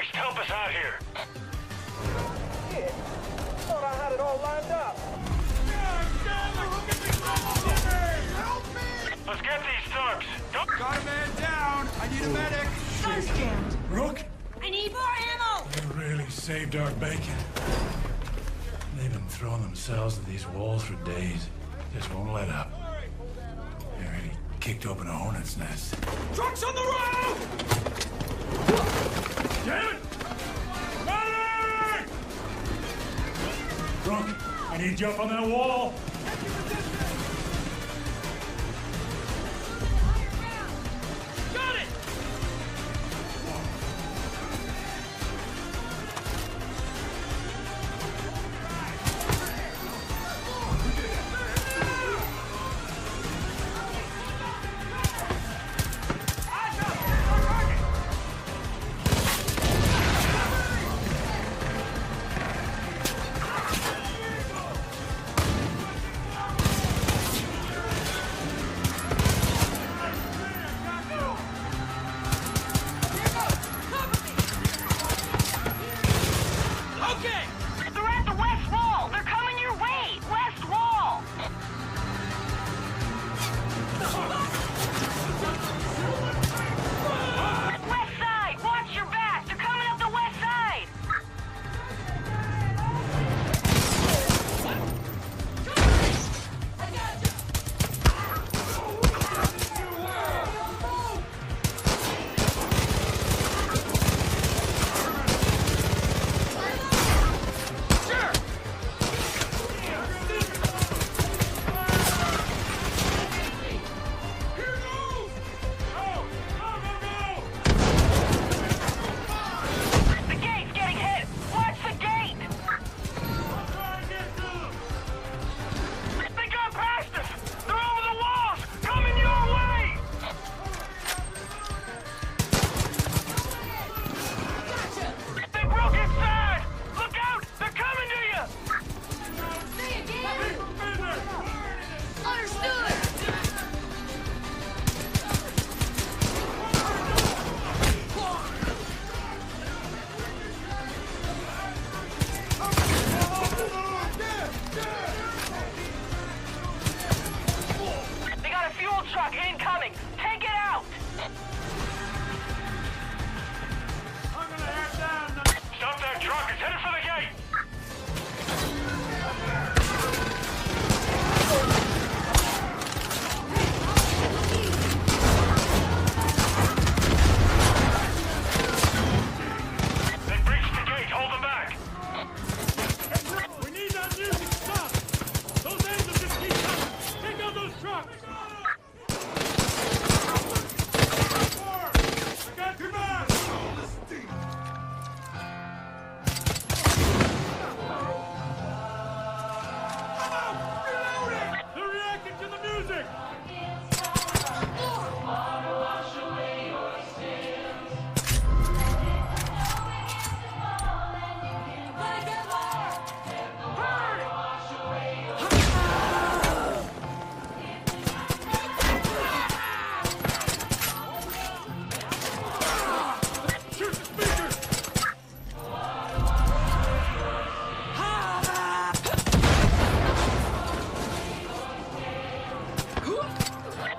Just help us out here. Shit. Thought I had it all lined up. Let's get these thugs. Got a man down. I need a medic. Gun's jammed. Rook, I need more ammo! they really saved our bacon. They've been throwing themselves at these walls for days. Just won't let up. They really kicked open a hornet's nest. Trucks on the road! Damn it! Medic! Rook, I need you up on that wall. Got it! They're at the west wall! They're coming your way! West wall! West side! Watch your back! They're coming up the west side! The gate's getting hit! Watch the gate! They got past us! They're over the walls! Coming your way! They broke inside! Look out! They're coming to you! Say again! Understood! They got a fuel truck incoming! Take it out! Stop that truck. It's headed for the gate. They breached the gate. Hold them back. We need that music stopped. Those engines just keep coming. Take out those trucks. I got your back. They're reacting to the music. Shoot the speakers.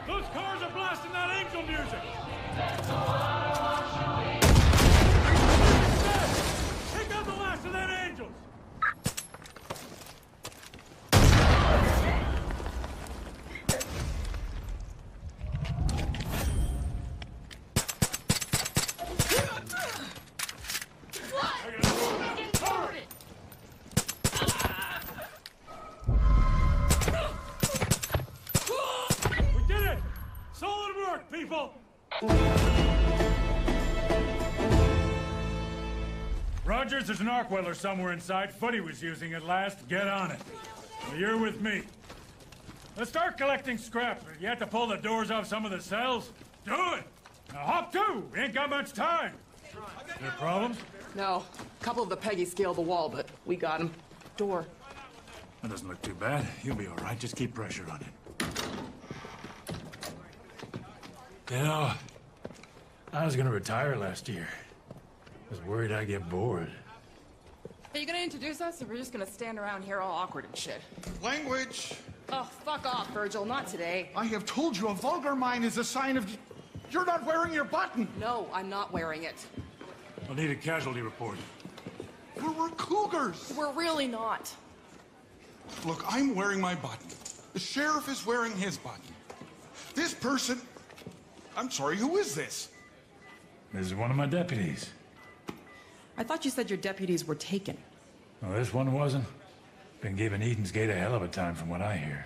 Those cars are blasting that angel music. Take out the last of that angels. We did it! Solid work, people! Rogers, there's an arc welder somewhere inside. Footy was using it last. Get on it. Well, you're with me. Let's start collecting scrap. You have to pull the doors off some of the cells. Do it! Now hop to! We ain't got much time. There problems? No. A couple of the Peggies scaled the wall, but we got him. Door. That doesn't look too bad. You'll be all right. Just keep pressure on it. You know, I was gonna retire last year. Was worried I'd get bored. Are you gonna introduce us, or we're just gonna stand around here all awkward and shit? Language! Oh, fuck off, Virgil. Not today. I have told you a vulgar mind is a sign of... You're not wearing your button! No, I'm not wearing it. I'll need a casualty report. We're cougars! We're really not. Look, I'm wearing my button. The sheriff is wearing his button. This person... I'm sorry, who is this? This is one of my deputies. I thought you said your deputies were taken. Well, this one wasn't. Been giving Eden's Gate a hell of a time from what I hear.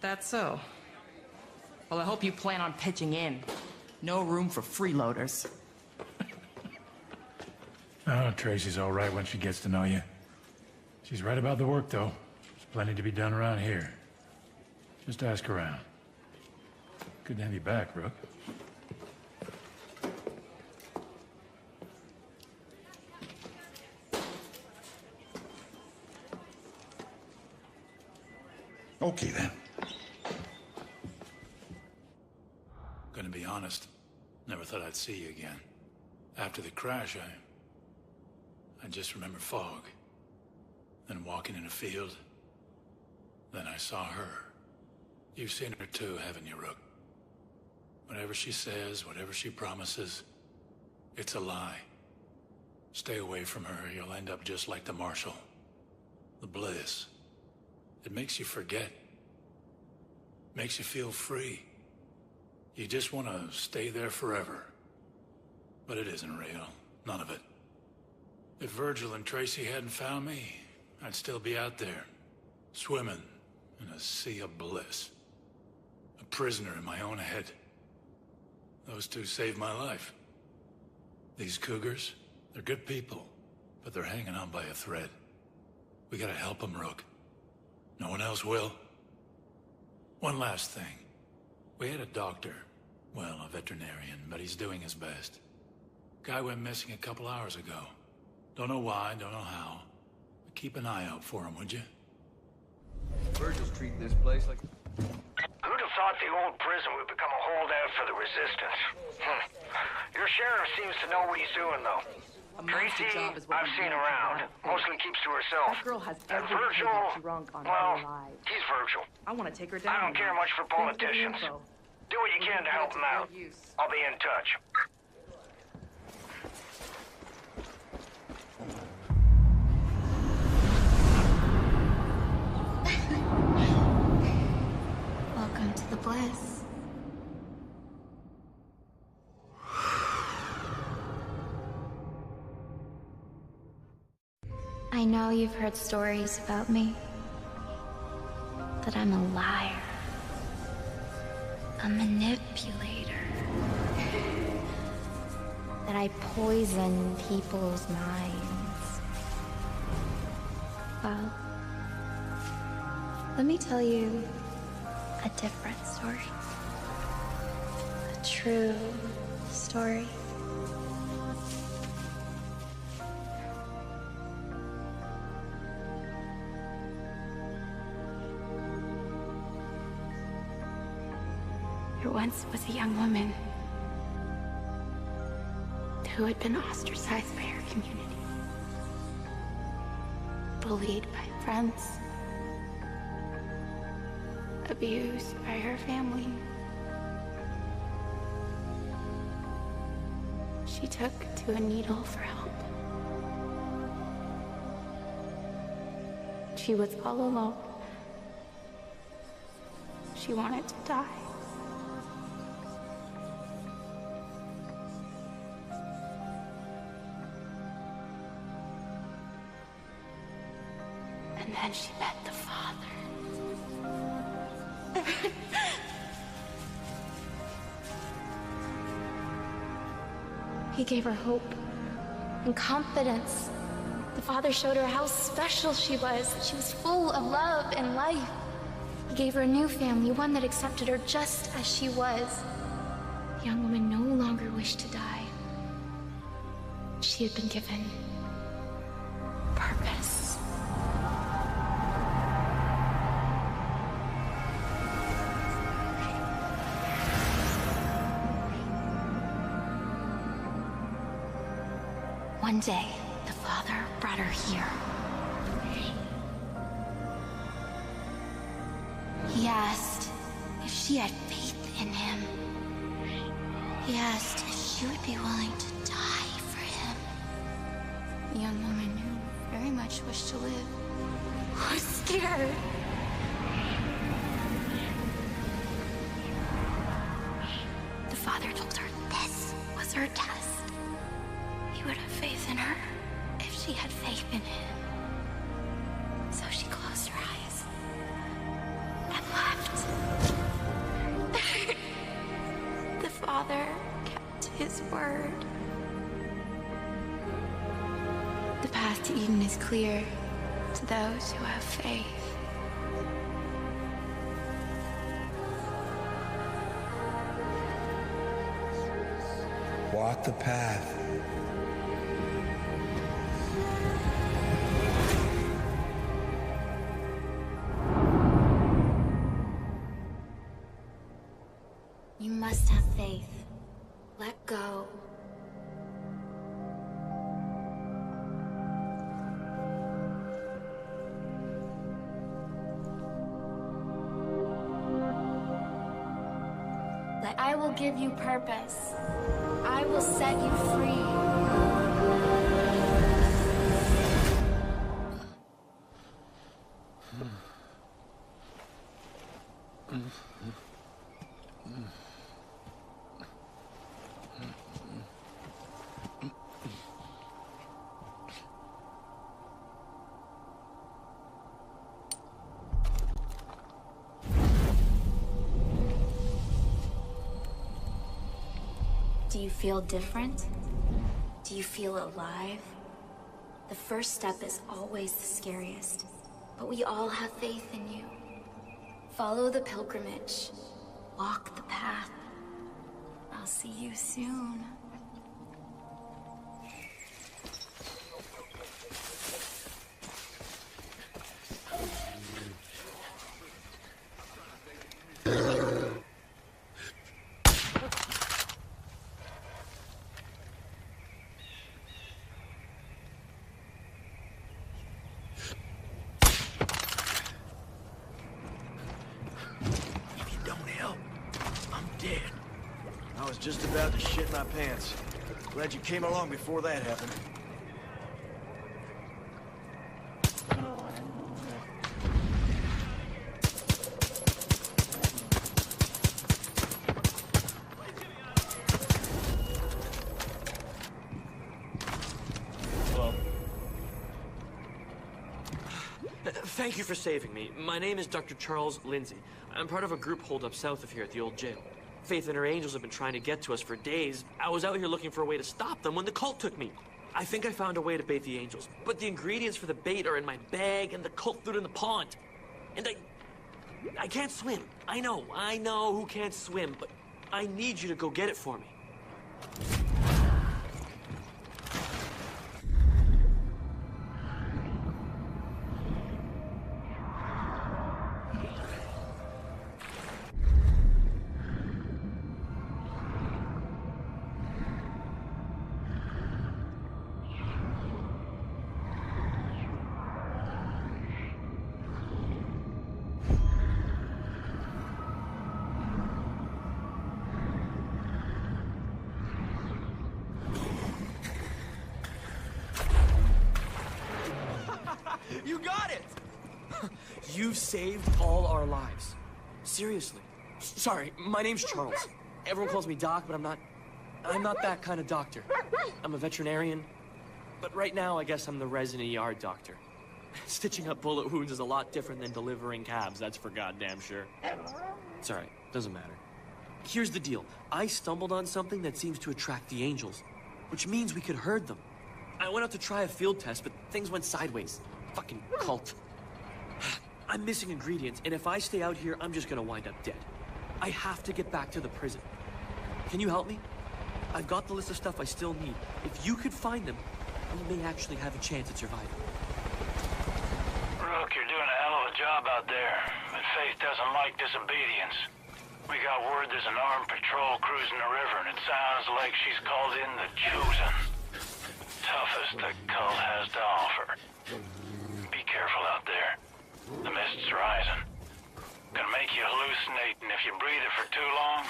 That's so. Well, I hope you plan on pitching in. No room for freeloaders. Oh, Tracy's all right when she gets to know you. She's right about the work, though. There's plenty to be done around here. Just ask around. Good to have you back, Rook. Okay, then. Gonna be honest, never thought I'd see you again. After the crash, I just remember fog. Then walking in a field. Then I saw her. You've seen her too, haven't you, Rook? Whatever she says, whatever she promises, it's a lie. Stay away from her, you'll end up just like the Marshal. The bliss. It makes you forget. Makes you feel free. You just want to stay there forever. But it isn't real. None of it. If Virgil and Tracy hadn't found me, I'd still be out there, swimming in a sea of bliss. A prisoner in my own head. Those two saved my life. These cougars, they're good people, but they're hanging on by a thread. We gotta help them, Rook. No one else will. One last thing. We had a doctor. Well, a veterinarian, but he's doing his best. Guy went missing a couple hours ago. Don't know why, don't know how. But keep an eye out for him, would you? Virgil's treating this place like... Who'd have thought the old prison would become a holdout for the resistance? Your sheriff seems to know what he's doing, though. A monster Tracy, job is what I've we seen need around. for that. Mostly keeps to herself. That girl has And everything Virgil, that's drunk on well, her lives. he's Virgil. I want to take her down. I don't care much for Thanks the politicians. info. Do what you can to help him out. I'll be in touch. Welcome to the bliss. I know you've heard stories about me. That I'm a liar. A manipulator. That I poison people's minds. Well, let me tell you a different story. A true story. There once was a young woman who had been ostracized by her community, bullied by friends, abused by her family. She took to a needle for help. She was all alone. She wanted to die. And then she met the father. He gave her hope and confidence. The father showed her how special she was. She was full of love and life. He gave her a new family, one that accepted her just as she was. The young woman no longer wished to die. She had been given purpose. One day, the Father brought her here. He asked if she had faith in him. He asked if she would be willing to die for him. The young woman who very much wished to live was scared. The Father told her this was her test. He would have faith in her if she had faith in him. So she closed her eyes and left. The Father kept his word. The path to Eden is clear to those who have faith. Walk the path. You must have faith. Let go. That I will give you purpose. I will set you free. Do you feel different? Do you feel alive? The first step is always the scariest, but we all have faith in you. Follow the pilgrimage. Walk the path. I'll see you soon. Just about to shit my pants. Glad you came along before that happened. Hello. Thank you for saving me. My name is Dr. Charles Lindsay. I'm part of a group holed up south of here at the old jail. Faith and her angels have been trying to get to us for days. I was out here looking for a way to stop them when the cult took me. I think I found a way to bait the angels, but the ingredients for the bait are in my bag and the cult threw it in the pond. And I can't swim. I know who can't swim, but I need you to go get it for me. You got it! You've saved all our lives. Seriously. Sorry, my name's Charles. Everyone calls me Doc, but I'm not that kind of doctor. I'm a veterinarian, but right now I guess I'm the resident ER doctor. Stitching up bullet wounds is a lot different than delivering cabs, that's for goddamn sure. It's alright, doesn't matter. Here's the deal. I stumbled on something that seems to attract the angels, which means we could herd them. I went out to try a field test, but things went sideways. Fucking cult. I'm missing ingredients, and if I stay out here, I'm just gonna wind up dead. I have to get back to the prison. Can you help me? I've got the list of stuff I still need. If you could find them, we may actually have a chance at surviving. Rook, you're doing a hell of a job out there, but Faith doesn't like disobedience. We got word there's an armed patrol cruising the river, and it sounds like she's called in the Chosen. toughest the cult has to offer. Be careful out there. The mist's rising. Can make you hallucinate, and if you breathe it for too long,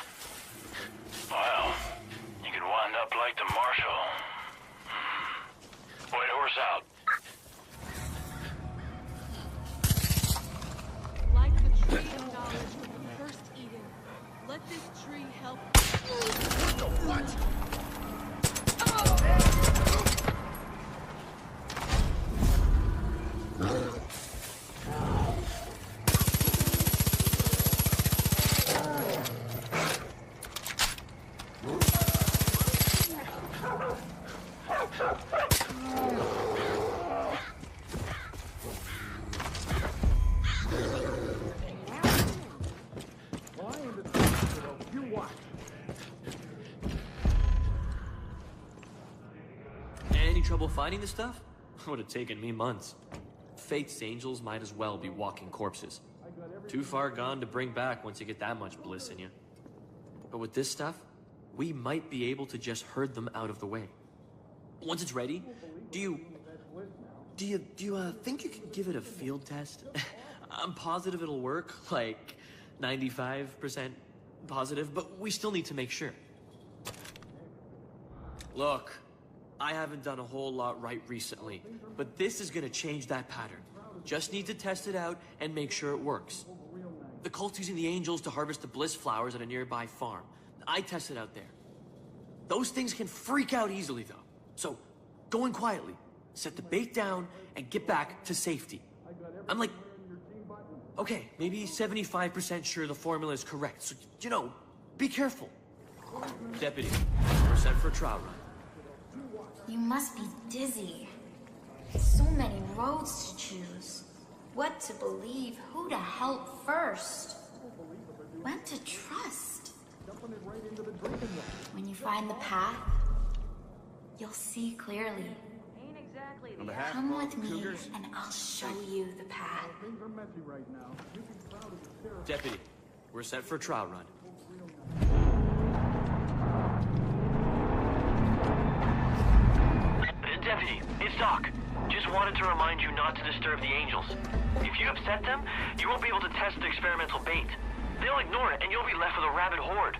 well, you could wind up like the Marshal. White horse out. Like the tree of knowledge with the first Eden, let this tree help. What? Any trouble finding this stuff? Would have taken me months. Faith's angels might as well be walking corpses. Too far gone to bring back once you get that much bliss in you. But with this stuff, we might be able to just herd them out of the way. Once it's ready, do you think you can give it a field test? I'm positive it'll work, like 95% positive, but we still need to make sure. Look, I haven't done a whole lot right recently, but this is gonna change that pattern. Just need to test it out and make sure it works. The cult's using the angels to harvest the bliss flowers at a nearby farm. I tested out there. Those things can freak out easily, though. So, go in quietly, set the bait down, and get back to safety. I'm like, okay, maybe 75% sure the formula is correct, so, you know, be careful. Deputy, we're set for a trial run. You must be dizzy. So many roads to choose. What to believe, who to help first. When to trust. When you find the path, you'll see clearly. Come with me, and I'll show you the path. Deputy, we're set for a trial run. Deputy, it's Doc. Just wanted to remind you not to disturb the angels. If you upset them, you won't be able to test the experimental bait. They'll ignore it, and you'll be left with a rabid horde.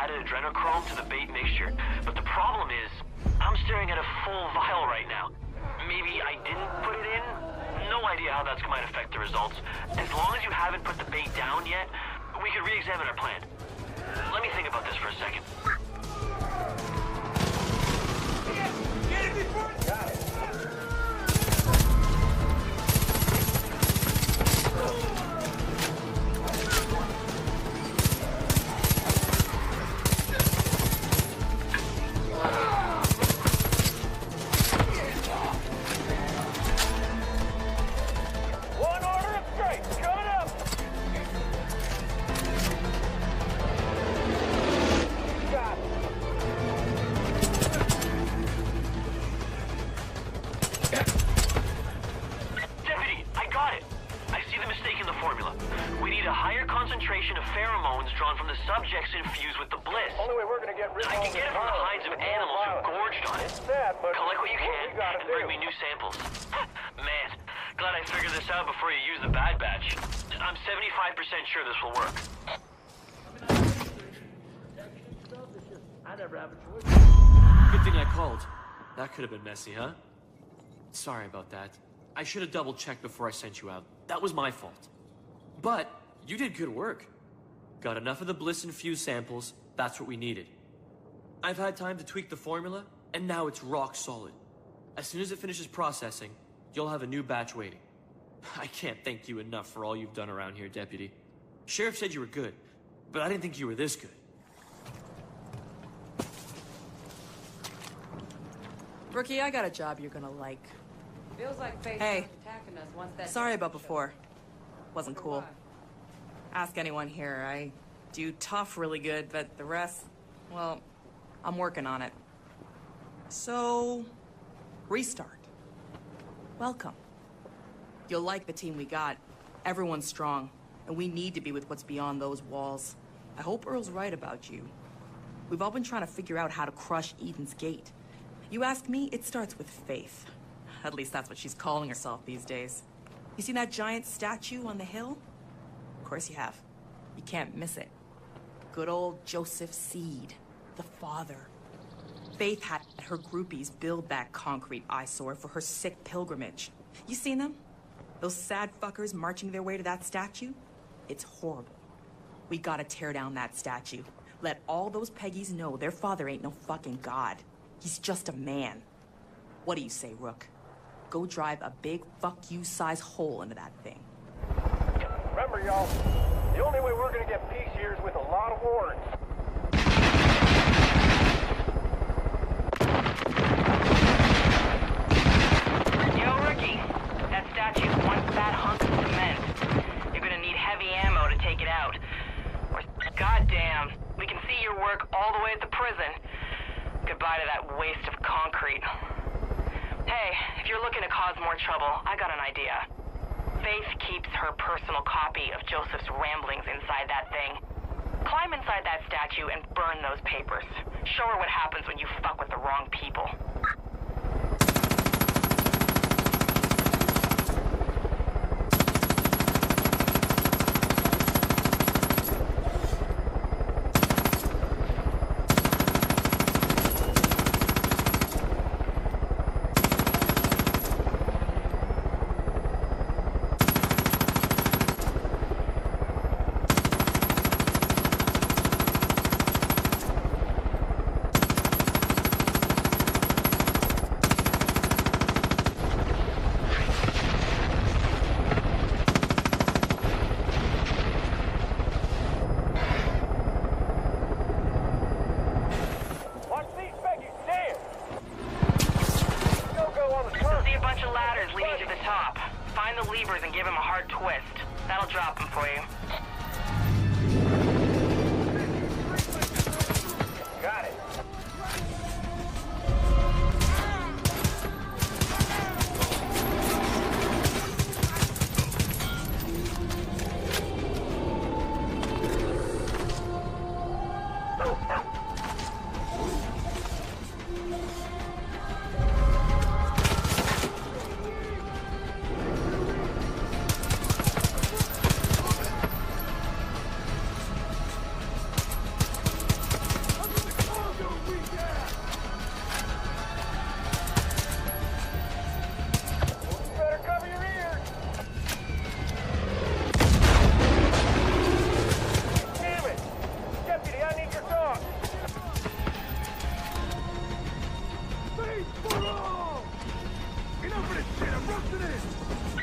Adrenochrome to the bait mixture, but the problem is, I'm staring at a full vial right now. Maybe I didn't put it in? No idea how that might affect the results. As long as you haven't put the bait down yet, we could re-examine our plan. Let me think about this for a second. Get it before... Got it. Sure this will work. Good thing I called. That could have been messy, huh? Sorry about that. I should have double-checked before I sent you out. That was my fault. But you did good work. Got enough of the bliss-infused samples. That's what we needed. I've had time to tweak the formula, and now it's rock solid. As soon as it finishes processing, you'll have a new batch waiting. I can't thank you enough for all you've done around here, Deputy. Sheriff said you were good, but I didn't think you were this good. Rookie, I got a job you're gonna like. Feels like Faith Hey. attacking us once that. Sorry about before. Wasn't cool. Ask anyone here. I do tough really good, but the rest, well, I'm working on it. So, restart. Welcome. You'll like the team we got. Everyone's strong, and we need to be with what's beyond those walls. I hope Earl's right about you. We've all been trying to figure out how to crush Eden's Gate. You ask me, it starts with faith. At least that's what she's calling herself these days. You seen that giant statue on the hill? Of course you have. You can't miss it. Good old Joseph Seed, the father. Faith had her groupies build that concrete eyesore for her sick pilgrimage. You seen them? Those sad fuckers marching their way to that statue? It's horrible. We gotta tear down that statue. Let all those Peggies know their father ain't no fucking god. He's just a man. What do you say, Rook? Go drive a big fuck-you-size hole into that thing. Remember, y'all, the only way we're gonna get peace here is with a lot of warrants. Yo, Rookie. That statue's one fat hunk of cement. You're gonna need heavy ammo to take it out. Or, goddamn, we can see your work all the way at the prison. Goodbye to that waste of concrete. Hey, if you're looking to cause more trouble, I got an idea. Faith keeps her personal copy of Joseph's ramblings inside that thing. Climb inside that statue and burn those papers. Show her what happens when you fuck with the wrong people.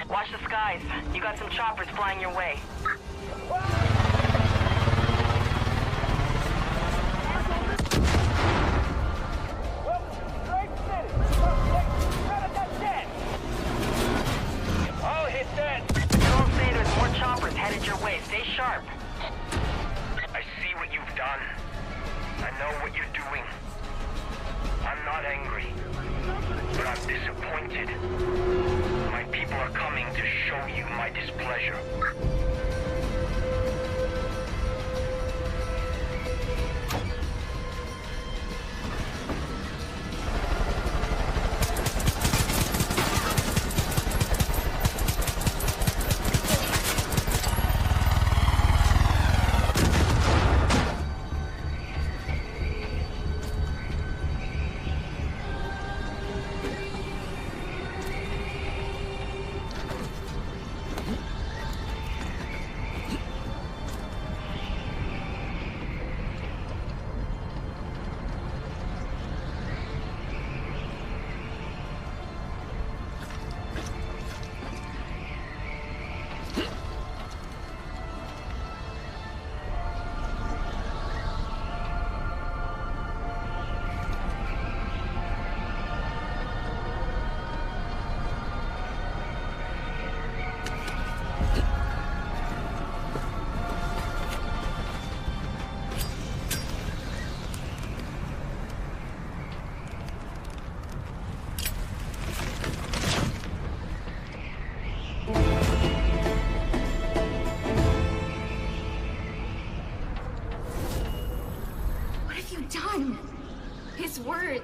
Watch the skies. You got some choppers flying your way. I'll hit that. Don't say there's more choppers headed your way. Stay sharp. I see what you've done. I know what you're doing. I'm not angry, but I'm disappointed. My people are coming to show you my displeasure.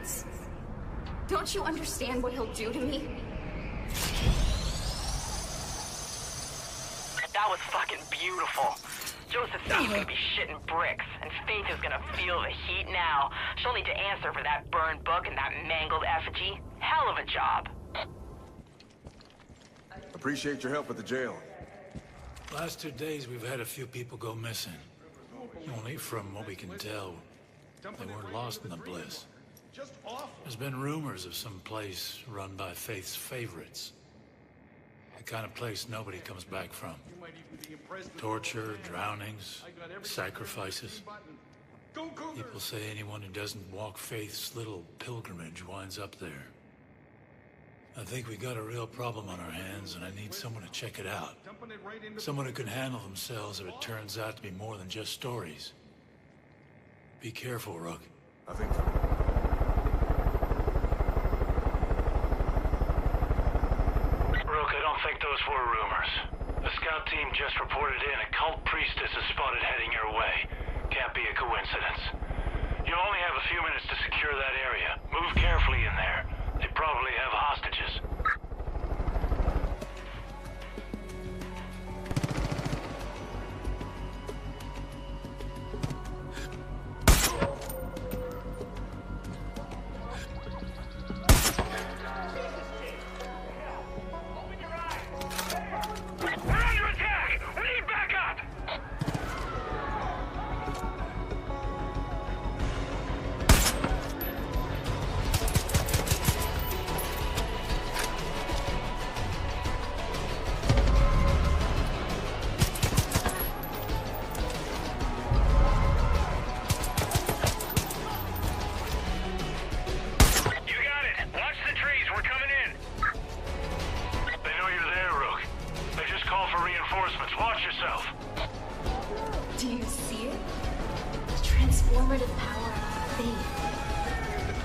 happens, don't you understand what he'll do to me? That was fucking beautiful. Joseph's gonna be shitting bricks, and Faith is gonna feel the heat now. She'll need to answer for that burned book and that mangled effigy. Hell of a job. Appreciate your help at the jail. Last 2 days, we've had a few people go missing. Only from what we can tell, they weren't lost in the bliss. There's been rumors of some place run by Faith's favorites. The kind of place nobody comes back from. Torture, drownings, sacrifices. People say anyone who doesn't walk Faith's little pilgrimage winds up there. I think we got a real problem on our hands, and I need someone to check it out. Someone who can handle themselves if it turns out to be more than just stories. Be careful, Rook. I think... Rook, I don't think those were rumors. The scout team just reported in a cult priestess is spotted heading your way. Can't be a coincidence. You only have a few minutes to secure that area. Move carefully in there. They probably have hostages.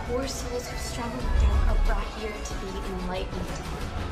Poor souls who struggle with their are brought here to be enlightened.